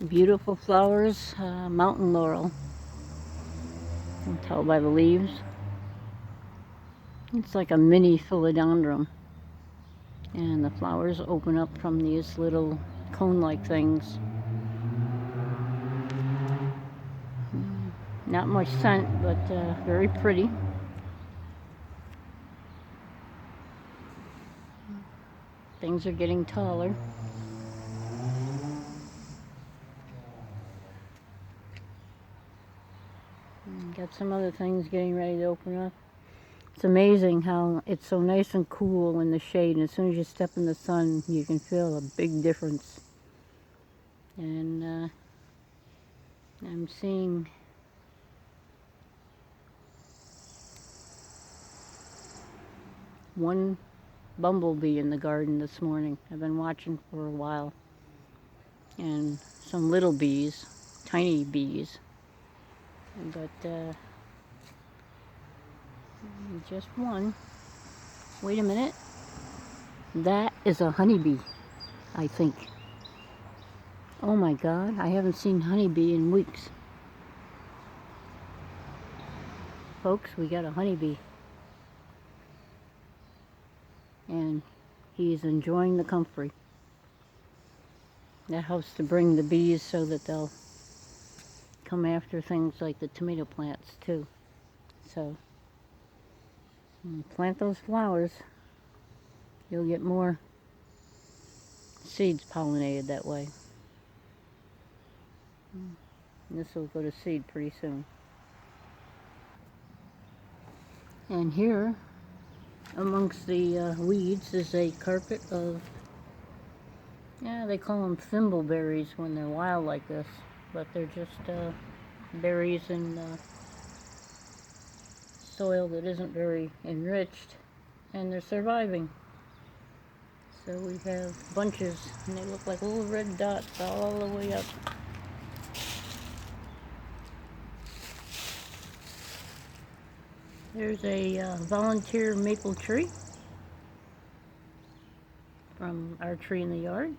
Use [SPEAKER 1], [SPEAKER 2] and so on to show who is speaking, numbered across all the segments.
[SPEAKER 1] Beautiful flowers, mountain laurel. You can tell by the leaves. It's like a mini philodendron. And the flowers open up from these little cone-like things. Not much scent, but very pretty. Things are getting taller. Got some other things getting ready to open up. It's amazing how it's so nice and cool in the shade, and as soon as you step in the sun, you can feel a big difference. And I'm seeing one bumblebee in the garden this morning. I've been watching for a while. And some little bees, tiny bees. But just one. Wait a minute. That is a honeybee, I think. Oh my God, I haven't seen honeybee in weeks. Folks, we got a honeybee. And he's enjoying the comfrey. That helps to bring the bees so that they'll come after things like the tomato plants too. So, plant those flowers. You'll get more seeds pollinated that way. This will go to seed pretty soon. And here, amongst the weeds, is a carpet of, they call them thimbleberries when they're wild like this, but they're just berries in soil that isn't very enriched, and they're surviving. So we have bunches, and they look like little red dots all the way up. There's a volunteer maple tree from our tree in the yard.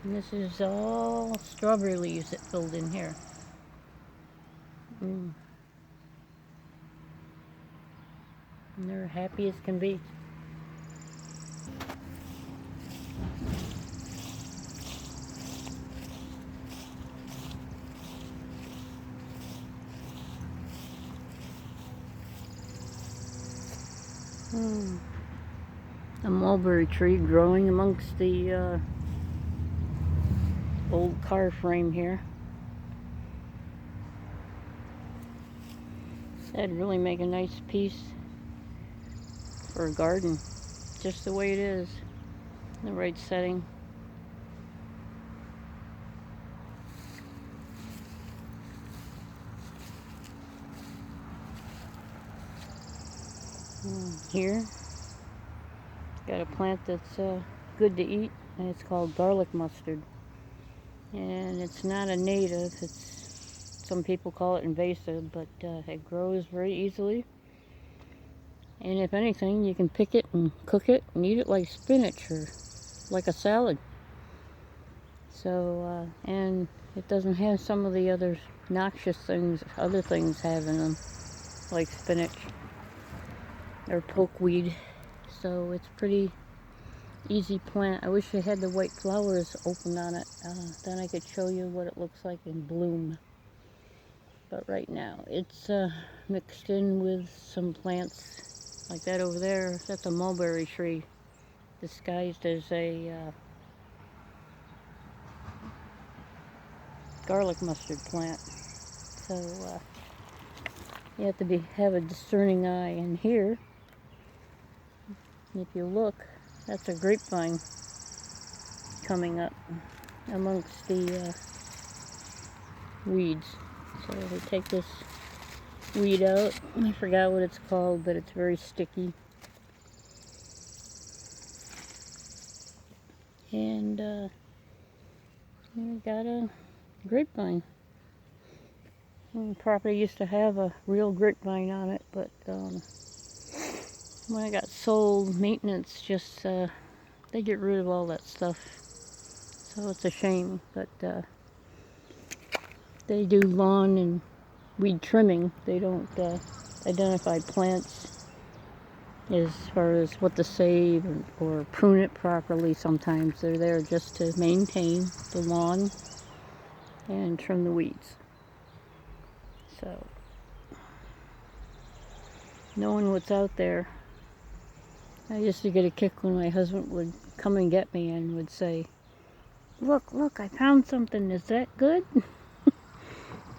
[SPEAKER 1] And this is all strawberry leaves that filled in here. And they're happy as can be. A mulberry tree growing amongst the old car frame here. That'd really make a nice piece for a garden, just the way it is, in the right setting. Here, got a plant that's good to eat, and it's called garlic mustard. And it's not a native, some people call it invasive, but it grows very easily. And if anything, you can pick it and cook it and eat it like spinach or like a salad. So, and it doesn't have some of the other noxious things other things have in them, like spinach or pokeweed. So it's pretty easy plant. I wish it had the white flowers open on it. Then I could show you what it looks like in bloom. But right now, it's mixed in with some plants like that over there. That's a mulberry tree disguised as a garlic mustard plant. So you have to have a discerning eye. And here, if you look, that's a grapevine coming up amongst the weeds. So we take this weed out. I forgot what it's called, but it's very sticky. And we got a grapevine. The property used to have a real grapevine on it, but when it got sold, maintenance just they get rid of all that stuff. So it's a shame, but they do lawn and weed trimming. They don't identify plants as far as what to save or prune it properly. Sometimes they're there just to maintain the lawn and trim the weeds. So, knowing what's out there, I used to get a kick when my husband would come and get me and would say, look, I found something, is that good?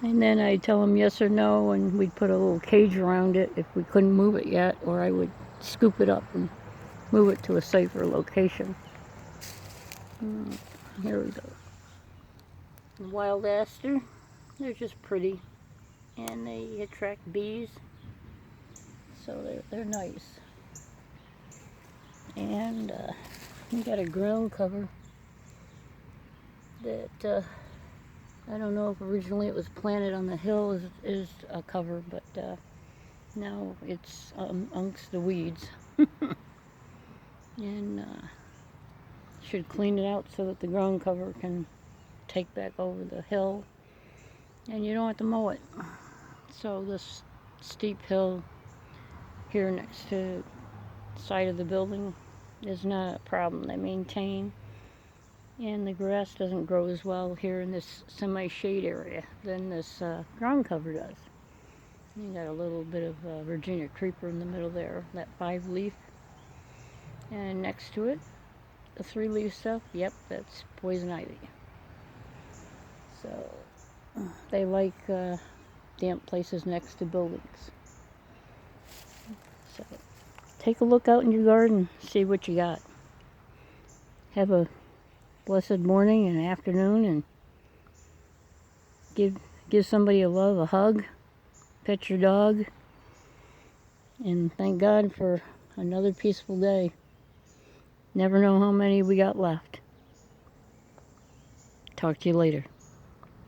[SPEAKER 1] And then I'd tell him yes or no, and we'd put a little cage around it if we couldn't move it yet, or I would scoop it up and move it to a safer location. Here we go. Wild aster, they're just pretty, and they attract bees, so they're nice. And we got a ground cover that I don't know if originally it was planted on the hill as a cover, but now it's amongst the weeds. And should clean it out so that the ground cover can take back over the hill and you don't have to mow it. So this steep hill here next to the side of the building is not a problem. They maintain, and the grass doesn't grow as well here in this semi-shade area than this ground cover does. You got a little bit of Virginia creeper in the middle there, that 5-leaf, and next to it, the 3-leaf stuff. Yep, that's poison ivy. So they like damp places next to buildings. So take a look out in your garden, see what you got. Have a blessed morning and afternoon, and give somebody a love, a hug, pet your dog, and thank God for another peaceful day. Never know how many we got left. Talk to you later.